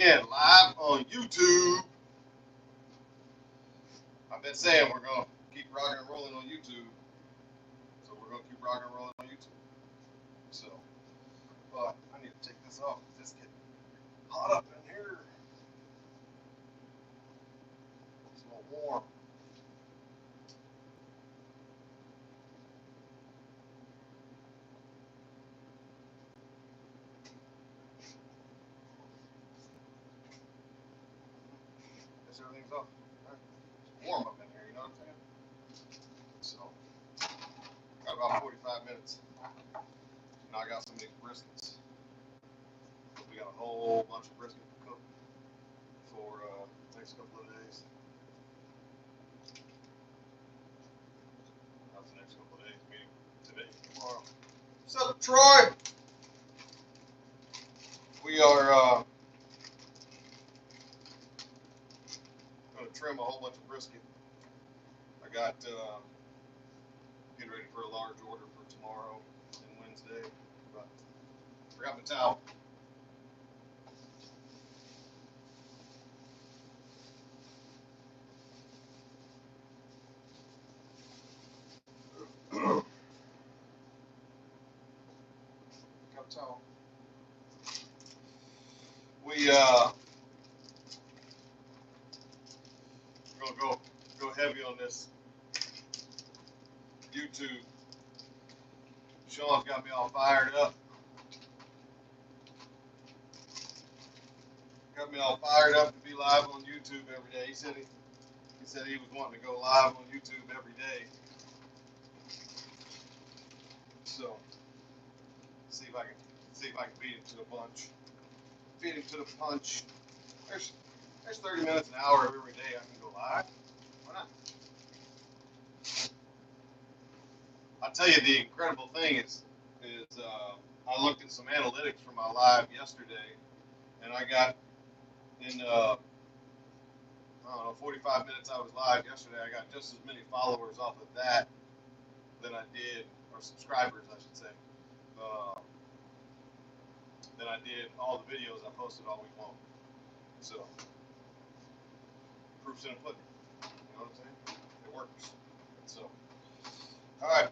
again, live on YouTube. I've been saying we're going to keep rocking and rolling on YouTube. So we're going to keep rocking and rolling on YouTube. So, but I need to take this off because it's getting hot up in here. It's a little warm. Guess everything's off. It's warm up in here, you know what I'm saying? So, got about 45 minutes. Now I got some of these briskets. We got a whole bunch of brisket to cook for the next couple of days. Not the next couple of days, meaning today, tomorrow. What's up, Troy? We are going to trim a whole bunch of brisket. I got getting ready for a large order for tomorrow and Wednesday. But forgot my towel. Got a towel. We we're gonna go heavy on this YouTube. Sean's got me all fired up. Got me all fired up to be live on YouTube every day. He said he was wanting to go live on YouTube every day. So see if I can beat him to the punch. Beat him to the punch. There's 30 minutes an hour every day I can go live. Why not? I'll tell you the incredible thing is I looked at some analytics from my live yesterday, and I got in I don't know 45 minutes I was live yesterday. I got just as many followers off of that than I did, or subscribers I should say, than I did all the videos I posted all week long. So proof's in the pudding. You know what I'm saying? It works. So all right.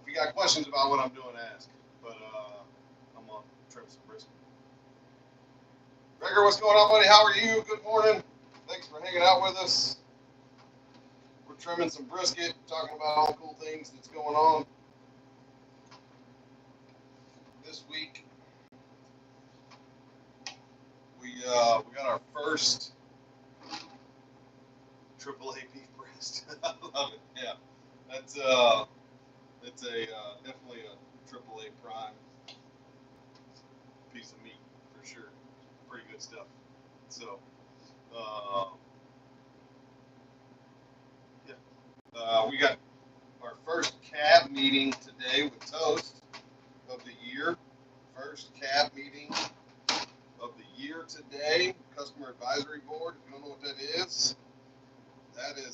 If you got questions about what I'm doing, ask. But I'm on trim some brisket. Gregor, what's going on, buddy? How are you? Good morning. Thanks for hanging out with us. We're trimming some brisket, talking about all the cool things that's going on this week. We got our first AAA beef breast. I love it. Yeah, that's it's a definitely a AAA prime piece of meat for sure. Pretty good stuff. So yeah, we got our first cab meeting today with Toast of the year. First cab meeting of the year today. Customer Advisory Board. If you don't know what that is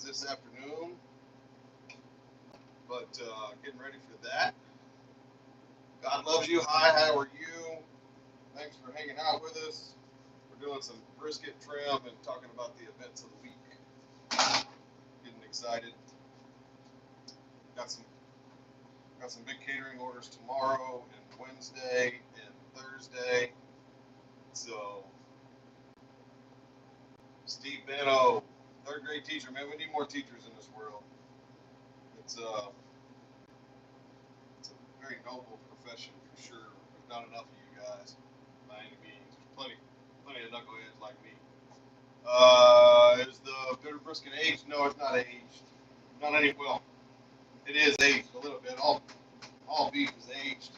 this afternoon. But getting ready for that. God loves you. Hi, how are you? Thanks for hanging out with us. We're doing some brisket trim and talking about the events of the week. Getting excited. Got some big catering orders tomorrow and Wednesday and Thursday. So Steve Beno, third grade teacher, man, we need more teachers in this world. It's a very noble profession for sure. There's not enough of you guys by any means. There's plenty of knuckleheads like me. Is the bitter brisket aged? No, it's not aged. Not any. Well, it is aged a little bit. All beef is aged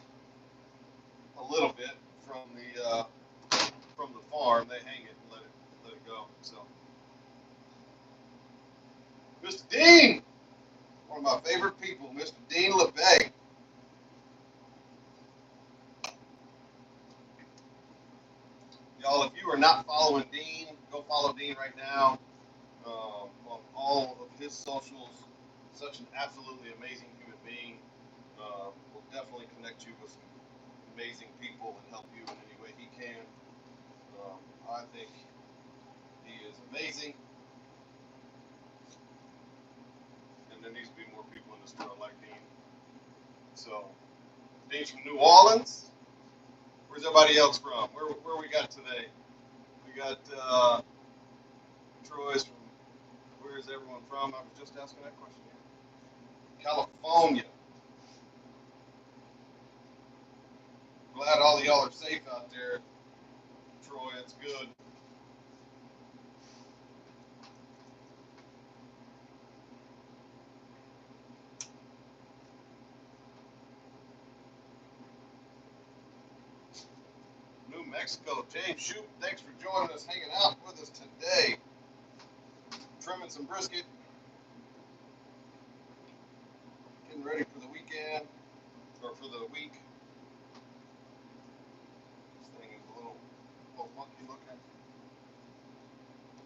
a little bit from the farm. They hang it and let it go. So, Mr. Dean, one of my favorite people, Mr. Dean LeBay. Y'all, if you are not following Dean, go follow Dean right now on all of his socials. Such an absolutely amazing human being. Will definitely connect you with some amazing people and help you in any way he can. think he is amazing, and there needs to be more people in the store like Dean. So, Dean's from New Orleans. Where's everybody else from? Where we got today? We got Troy's from. Where is everyone from? I was just asking that question. California. Glad all of y'all are safe out there. Troy, it's good. New Mexico, James Shoup, thanks for joining us, hanging out with us today. Trimming some brisket. Getting ready for the weekend, or for the week. This thing is a little funky looking.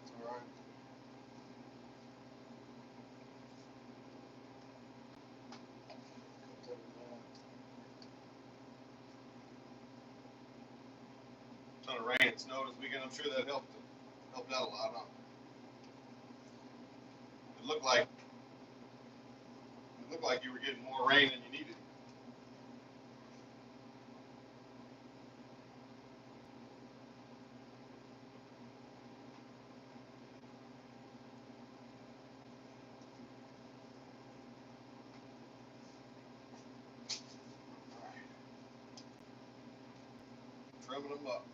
It's alright. Ton of rain and snow this weekend. I'm sure that helped out a lot, huh? It looked like you were getting more rain than you needed. Trimming them up.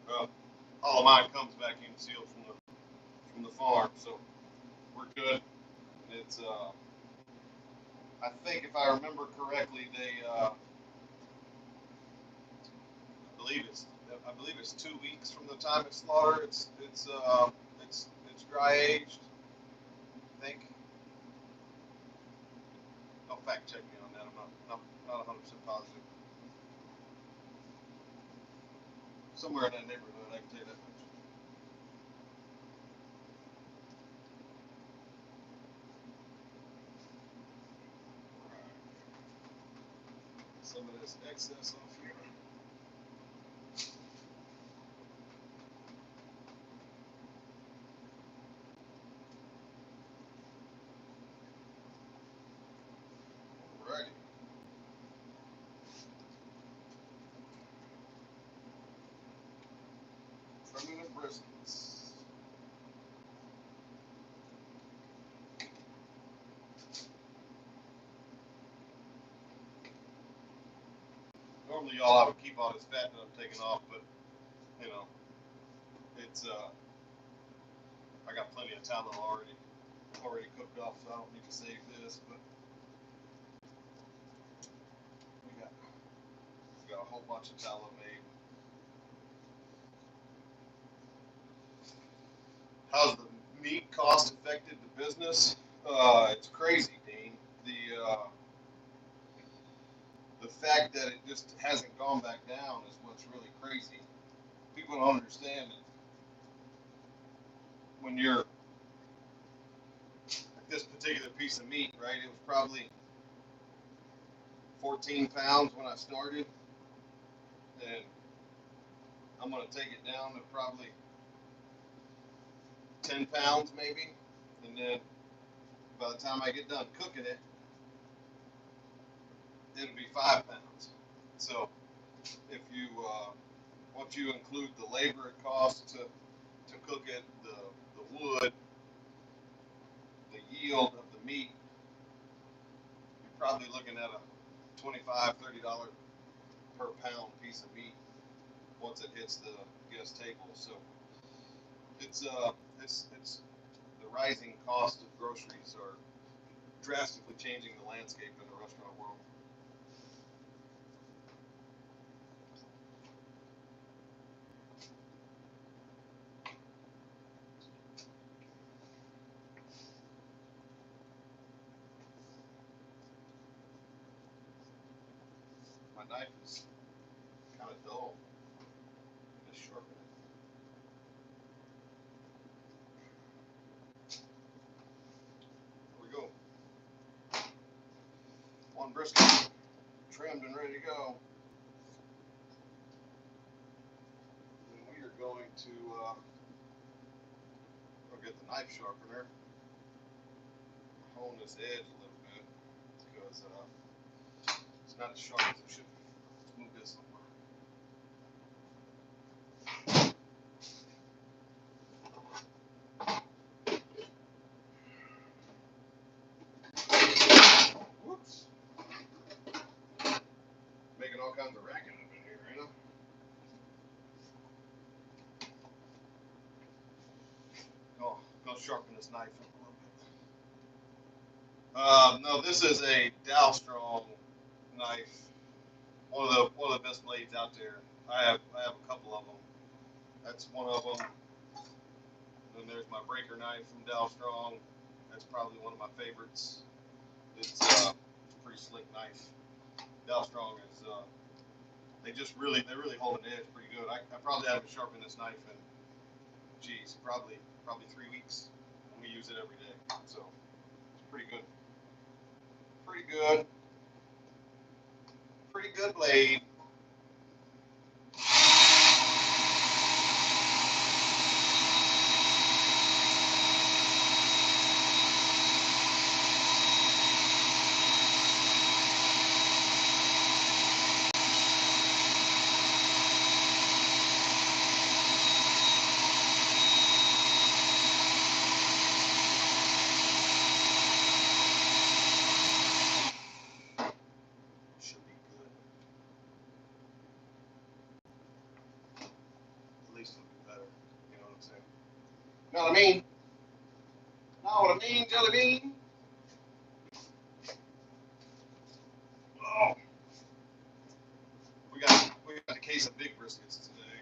Well, all of mine comes back in sealed from the farm, so we're good. It's I think if I remember correctly, I believe it's 2 weeks from the time it's slaughtered. It's dry aged. I think. Don't fact check me on that. I'm not 100% positive. Somewhere in that neighborhood, I can tell you that much. Some of this excess off here. Alrighty. Trimming the briskets. Normally, y'all, I would keep all this fat that I'm taking off, but you know, it's I got plenty of tallow already cooked off, so I don't need to save this. But we got a whole bunch of tallow made. How's the meat cost affected the business? It's crazy, Dean. The fact that it just hasn't gone back down is what's really crazy. People don't understand it. When you're like this particular piece of meat, right? It was probably 14 pounds when I started, and I'm gonna take it down to probably 10 pounds maybe, and then by the time I get done cooking it, it'll be 5 pounds. So if you once you include the labor it costs to cook it, the wood, the yield of the meat, you're probably looking at a $25–30 per pound piece of meat once it hits the guest table. So it's the rising cost of groceries are drastically changing the landscape in the restaurant world. My knife is kind of dull. Just sharpen it. one brisket trimmed and ready to go. And we are going to go get the knife sharpener, hone this edge a little bit because it's not as sharp as it should be. Let's move this over. Whoops. Making all kinds of racket up in here, ain't I? Oh, go sharpen this knife up a little bit. No, this is a Dalstrong knife. One of the best blades out there. I have a couple of them. That's one of them. Then there's my breaker knife from Dalstrong. That's probably one of my favorites. It's a pretty slick knife. Dalstrong is they really hold an edge pretty good. I probably haven't sharpened this knife in, geez, probably 3 weeks. And we use it every day, so it's pretty good. Pretty good blade. Should be good. At least it'll be better. You know what I'm saying? Know what I mean? Know what I mean, Jelly Bean? Oh, we got a case of big briskets today.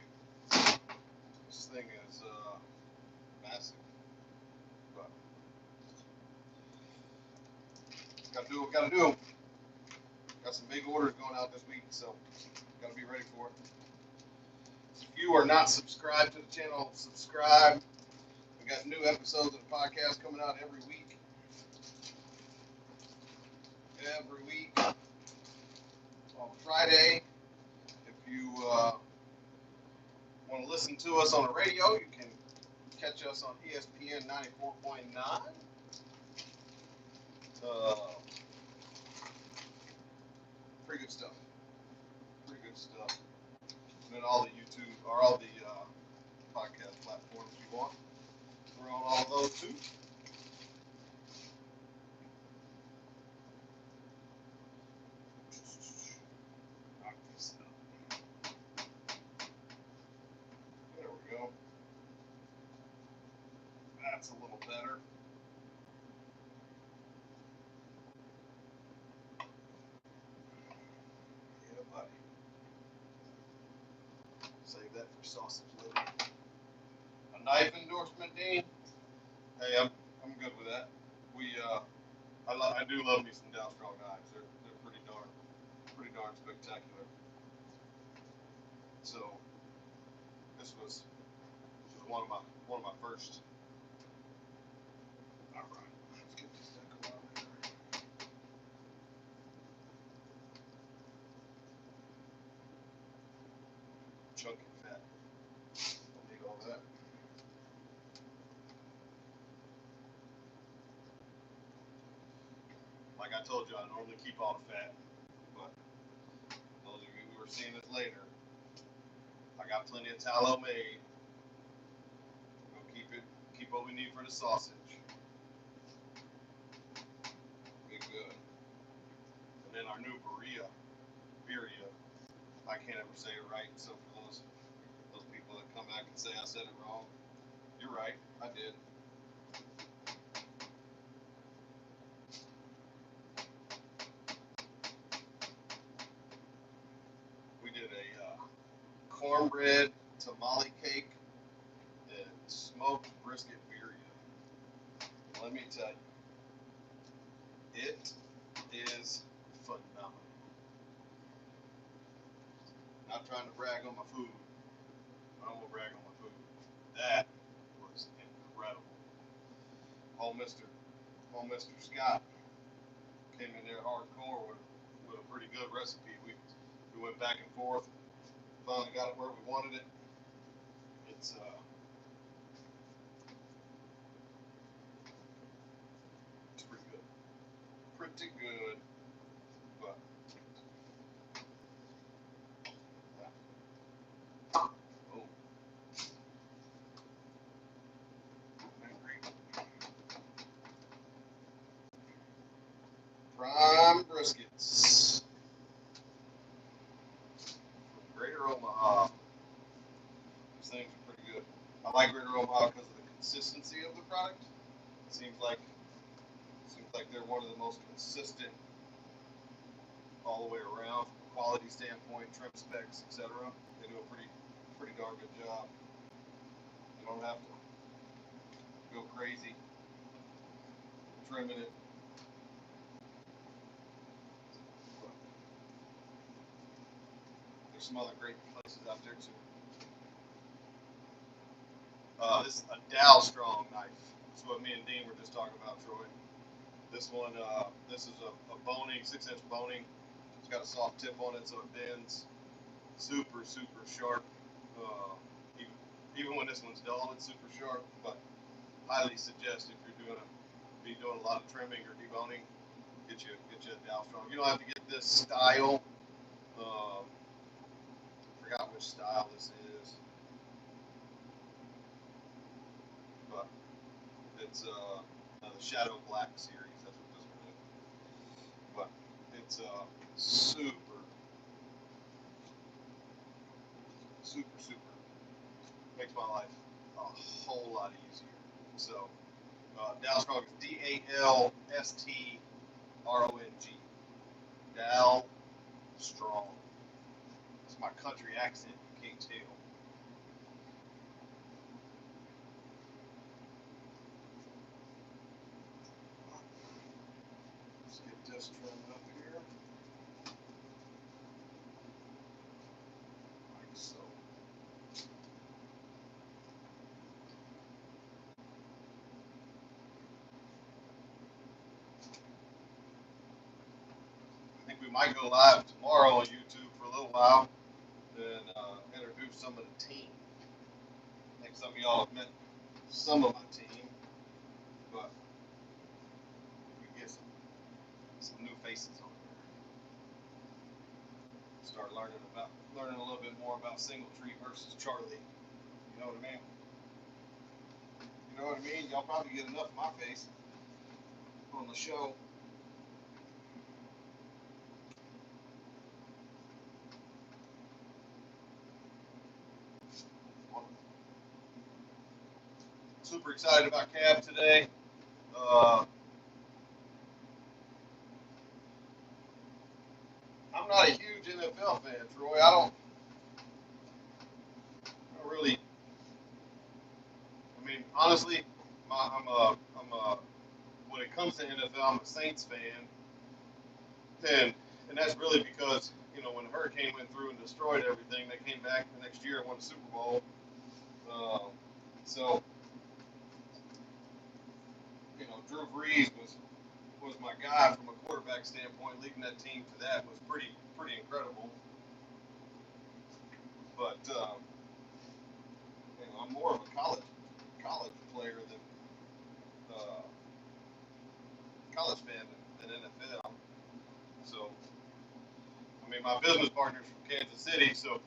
This thing is massive, but gotta do what we gotta do. Got some big orders going out this week, so gotta be ready for it. If you are not subscribed to the channel, subscribe. We got new episodes of the podcast coming out every week. On Friday. If you want to listen to us on the radio, you can catch us on ESPN 94.9. Pretty good stuff. And then all the YouTube or all the podcast platforms you want. We're on all those too. Knock this out. There we go. That's a little better. Yeah, buddy. Save that for sausage later. A knife endorsement, Dean? Hey, I'm good with that. I do love me some Dalstrong knives. They're pretty darn spectacular. So this was one of my first. All right, let's get this thing going on there. Chunky fat. Don't need all that. Like I told you, I normally keep all the fat, but those of you who are seeing this later, I got plenty of tallow made. We'll keep what we need for the sausage. Be good. And then our new Birria. I can't ever say it right, so for those people that come back and say I said it wrong, you're right, I did. We did a cornbread tamale cake and smoked brisket birria. Let me tell you, it is phenomenal. Not trying to brag on my food. I don't want to brag on my food. That was incredible. Old Mr. Scott came in there hardcore with with a pretty good recipe. We went back and forth, finally got it where we wanted it. It's pretty good, pretty good. But oh, prime briskets from Greater Omaha. These things are pretty good. I like Greater Omaha because of the consistency of the product. It seems like they're one of the most consistent all the way around from a quality standpoint, trim specs, etc. They do a pretty darn good job. You don't have to go crazy trimming it. There's some other great places out there too. This is a Dow Strong knife. That's what me and Dean were just talking about, Troy. This one, this is a boning, 6-inch boning. It's got a soft tip on it, so it bends. Super sharp. Even when this one's dull, it's super sharp. But highly suggest if you're doing a lot of trimming or deboning, get you a Dow Strong. You don't have to get this style. Forgot which style this is, but it's the Shadow Black series. That's what this one is. But it's super makes my life a whole lot easier. So Dow Strong is DALSTRONG. Dow Strong. It's my country accent. You can't tell. Let's get this trimmed up here. Like so. I think we might go live tomorrow on YouTube for a little while and introduce some of the team. I think some of y'all have met some of my team, but we get some new faces on there. Start learning a little bit more about Singletree versus Charlie. You know what I mean? You know what I mean? Y'all probably get enough of my face on the show. Super excited about Cab today. I'm not a huge NFL fan, Troy. I don't really. I mean, honestly, when it comes to NFL, I'm a Saints fan, and that's really because when the hurricane went through and destroyed everything, they came back the next year and won the Super Bowl. So Drew Brees was my guy from a quarterback standpoint. Leading that team to that was pretty incredible. But I'm more of a college player than college fan than NFL. So I mean, my business partner's from Kansas City, so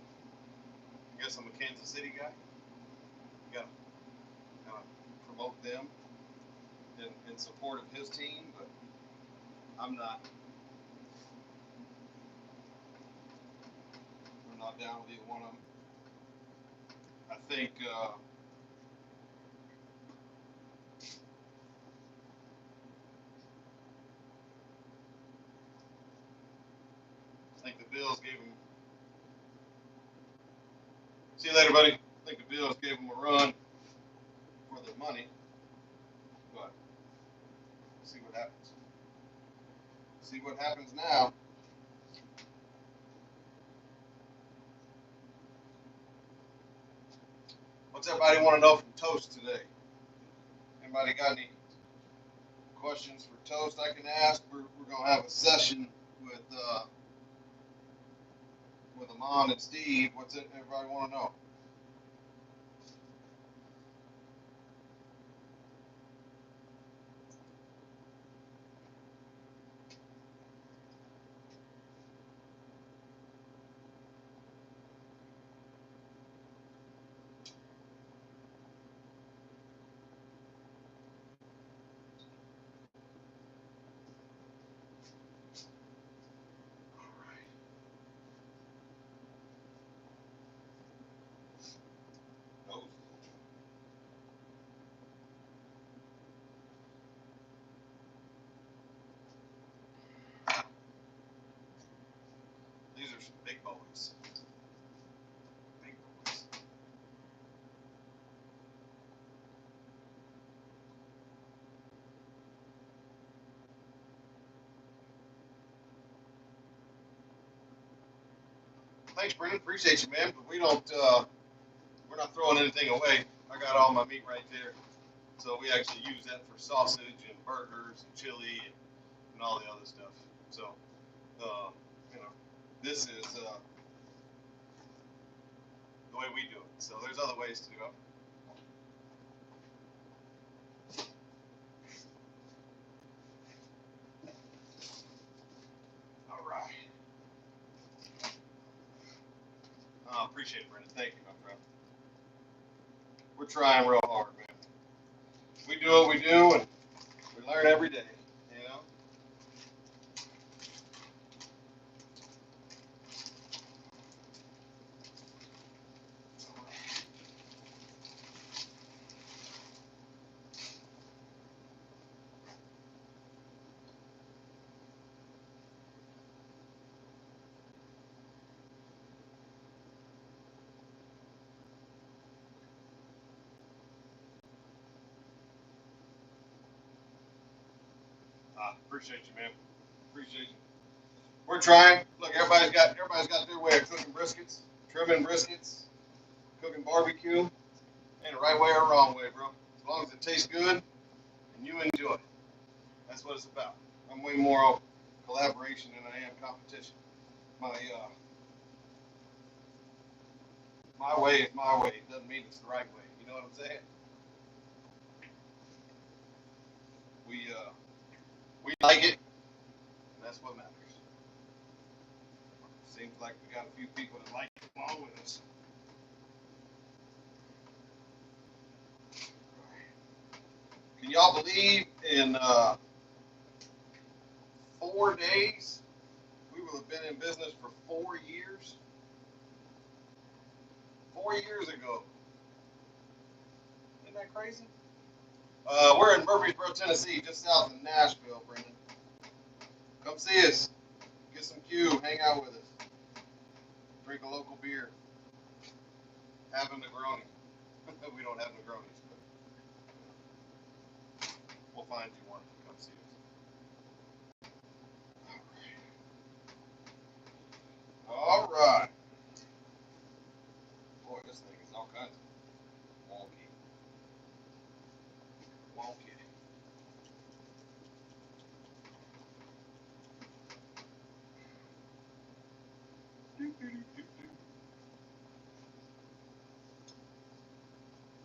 I guess I'm a Kansas City guy. Got to promote them in support of his team, but I'm not down with either one of them. I think the Bills gave him. See you later, buddy. I think the Bills gave him a run for their money, but see what happens. See what happens now. What's everybody want to know from Toast today? Anybody got any questions for Toast I can ask? We're going to have a session with Amon and Steve. What's it? Everybody want to know? Those. These are some big boys. Big boys. Thanks, Brendan. Appreciate you, man. But we don't. We're not throwing anything away. I got all my meat right there. So we actually use that for sausage and burgers and chili and all the other stuff. So, you know, this is the way we do it. So there's other ways to go. All right. Appreciate it, Brendan. Thank you, my friend. We're trying real hard, man. We do what we do, and we learn every day. You know. Appreciate you, man. Appreciate you. We're trying. Look, everybody's got their way of cooking briskets, trimming briskets, cooking barbecue. Ain't a right way or a wrong way, bro. As long as it tastes good and you enjoy it. That's what it's about. I'm way more of collaboration than I am competition. My way is my way. It doesn't mean it's the right way. You know what I'm saying? We like it, and that's what matters. Seems like we got a few people that like it along with us. Can y'all believe in 4 days we will have been in business for 4 years? 4 years ago. Isn't that crazy? We're in Murfreesboro, Tennessee, just south of Nashville, Brendan. Come see us. Get some Q. Hang out with us. Drink a local beer. Have a Negroni. We don't have Negronis, but we'll find you one. Come see us. All right. Boy, this thing is all kinds of wonky. Wonky.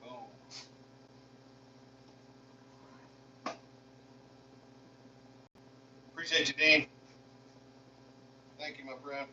Boom. Appreciate you, Dean. Thank you, my friend.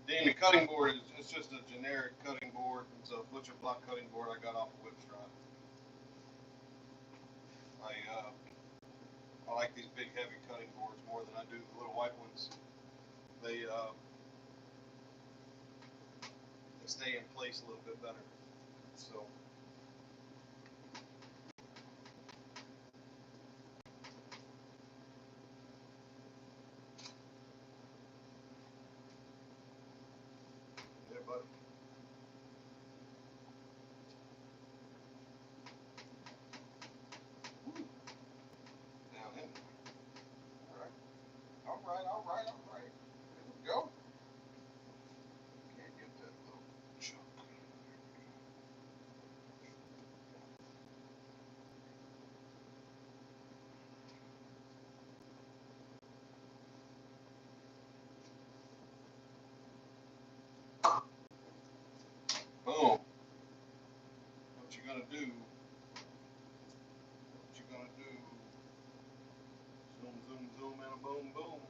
Dean, the cutting board is it's just a generic cutting board. It's a butcher block cutting board I got off of Whipstrap. I like these big heavy cutting boards more than I do the little white ones. They stay in place a little bit better. So. Yeah, buddy. Down in there. All right. All right. All right. There we go. Can't get that little chunk. Boom. What you gonna do? What you gonna do? Zoom, zoom, zoom, and a boom, boom.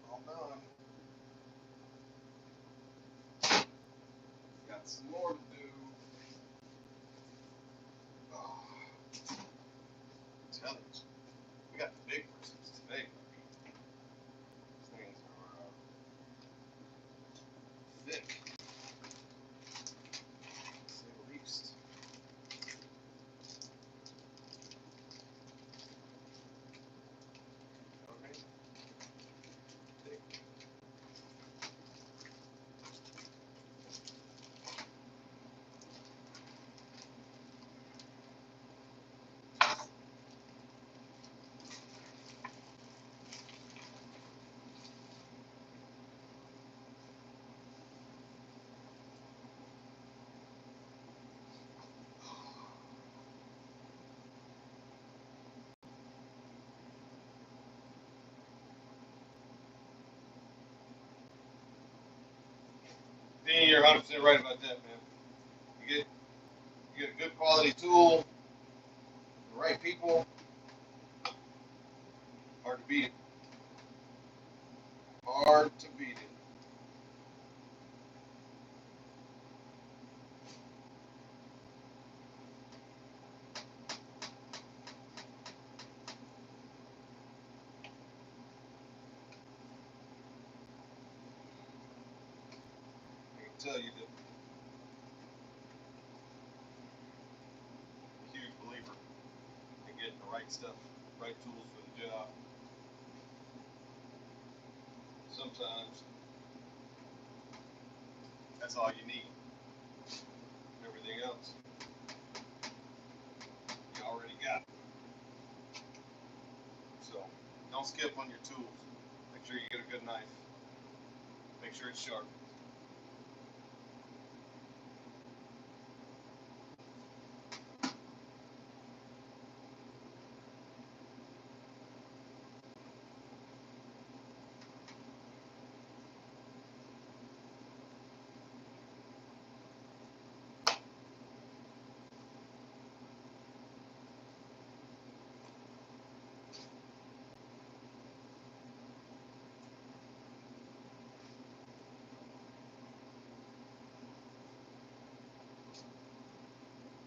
All done. Got some more to do. Oh, tell it. We got the big bristles today. These things are thick, to say the least. Okay. Thick. Dean, you're 100% right about that, man. You get a good quality tool, the right people, hard to beat it. Hard to beat it. I can tell you that I'm a huge believer in getting the right stuff, right tools for the job. Sometimes that's all you need. Everything else you already got. So don't skip on your tools. Make sure you get a good knife. Make sure it's sharp.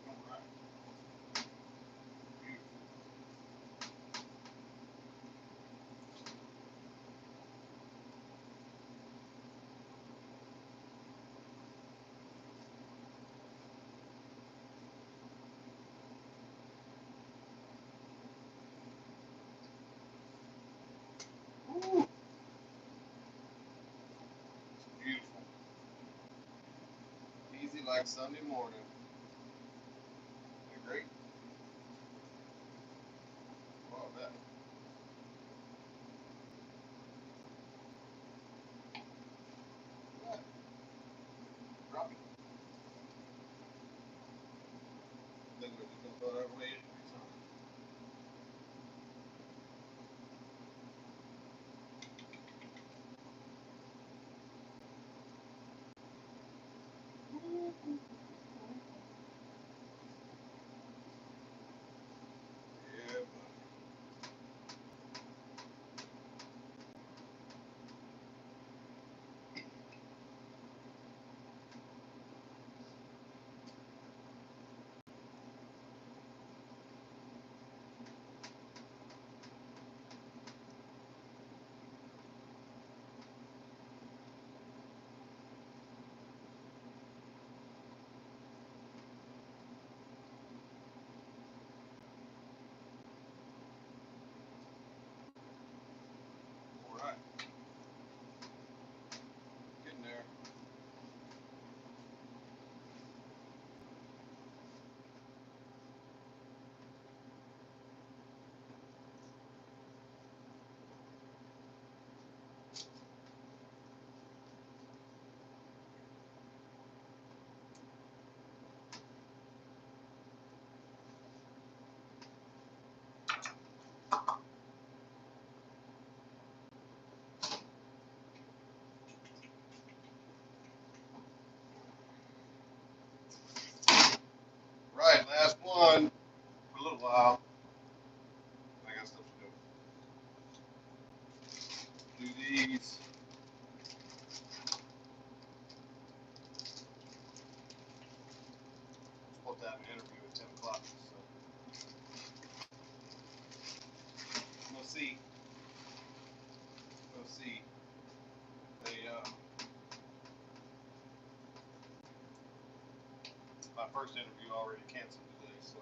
All right. Ooh, beautiful. Easy like Sunday morning. They're great. Oh, I bet. Yeah, drop it. Then we're just gonna throw that away every time. Yeah, buddy. to have an interview at 10 o'clock. So we'll see. We'll see. They, my first interview already canceled today, so.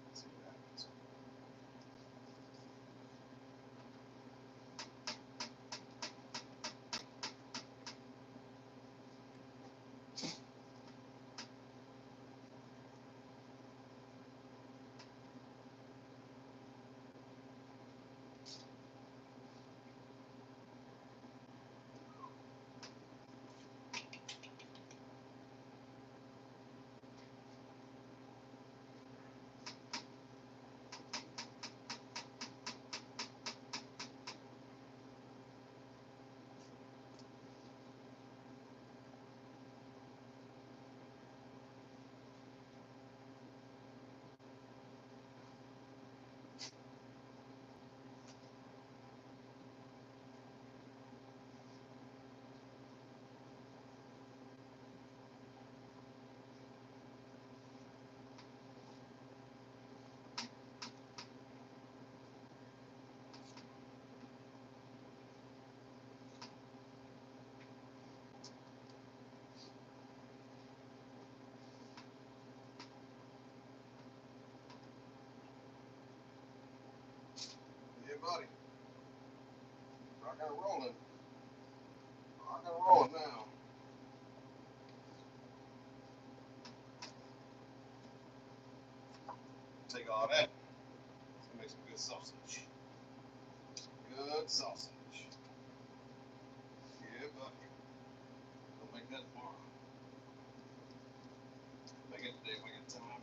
Let's see what happens. Yeah, buddy. Rock and rolling. Rock and rolling now. Take all that. Let's make some good sausage. Good sausage. Yeah, buddy. We'll make that tomorrow. Make it today when I get time.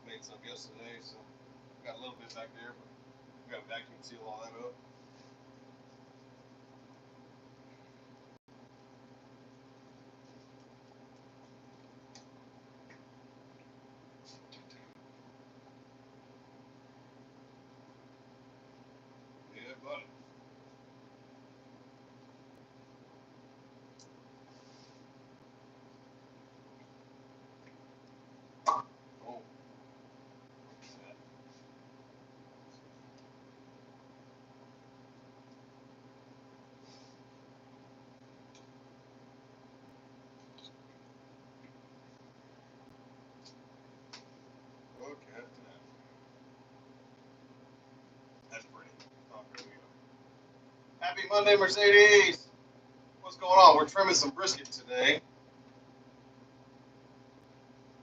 Made some yesterday, so got a little bit back there, but we got to vacuum seal all that up. Yeah, buddy. Oh, what's that? Look at that. That's pretty. Oh, here we go. Happy Monday, Mercedes. What's going on? We're trimming some brisket today.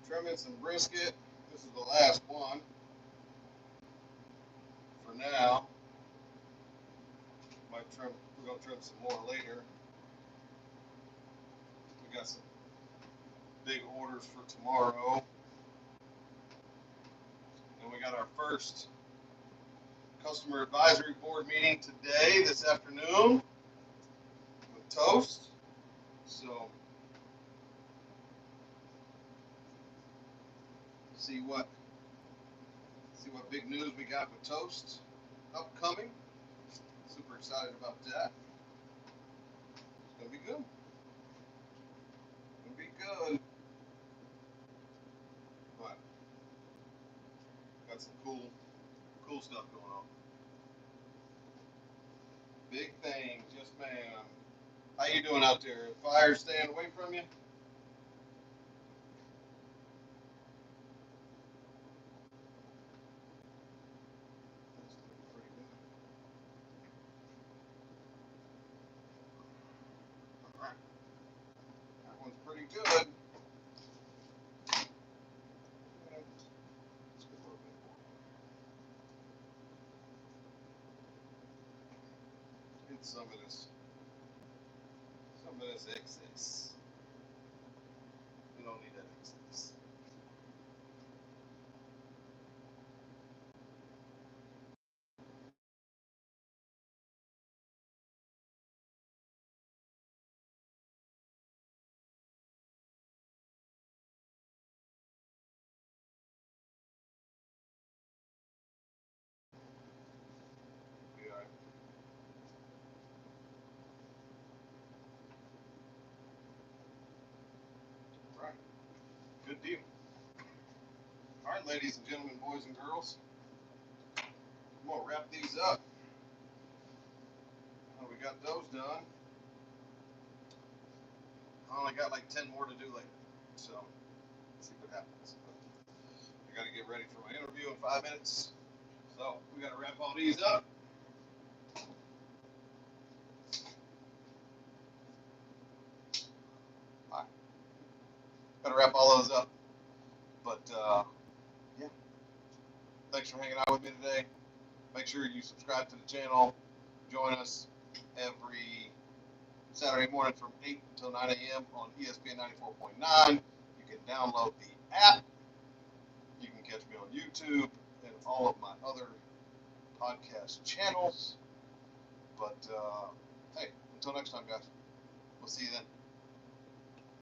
Trimming some brisket. This is the last one for now. Might trim. We're gonna trim some more later. We got some big orders for tomorrow, and we got our first customer advisory board meeting today, this afternoon, with Toast. So, see what big news we got with Toast upcoming. Super excited about that. It's gonna be good. It's gonna be good. But got some cool stuff going on. Big things, yes ma'am. How you doing out there? Fire staying away from you? That's pretty good. All right, that one's pretty good. Yeah, let's get a little bit more. Get some of this excess. We don't need that excess. ladies and gentlemen, boys and girls. I'm gonna wrap these up. Well, we got those done. I only got like 10 more to do later, so let's see what happens. I gotta get ready for my interview in 5 minutes, so we gotta wrap all these up. Gotta wrap all those up. But yeah, thanks for hanging out with me today. Make sure you subscribe to the channel. Join us every Saturday morning from 8 until 9 a.m. on ESPN 94.9. You can download the app. You can catch me on YouTube and all of my other podcast channels. But hey, until next time, guys. We'll see you then.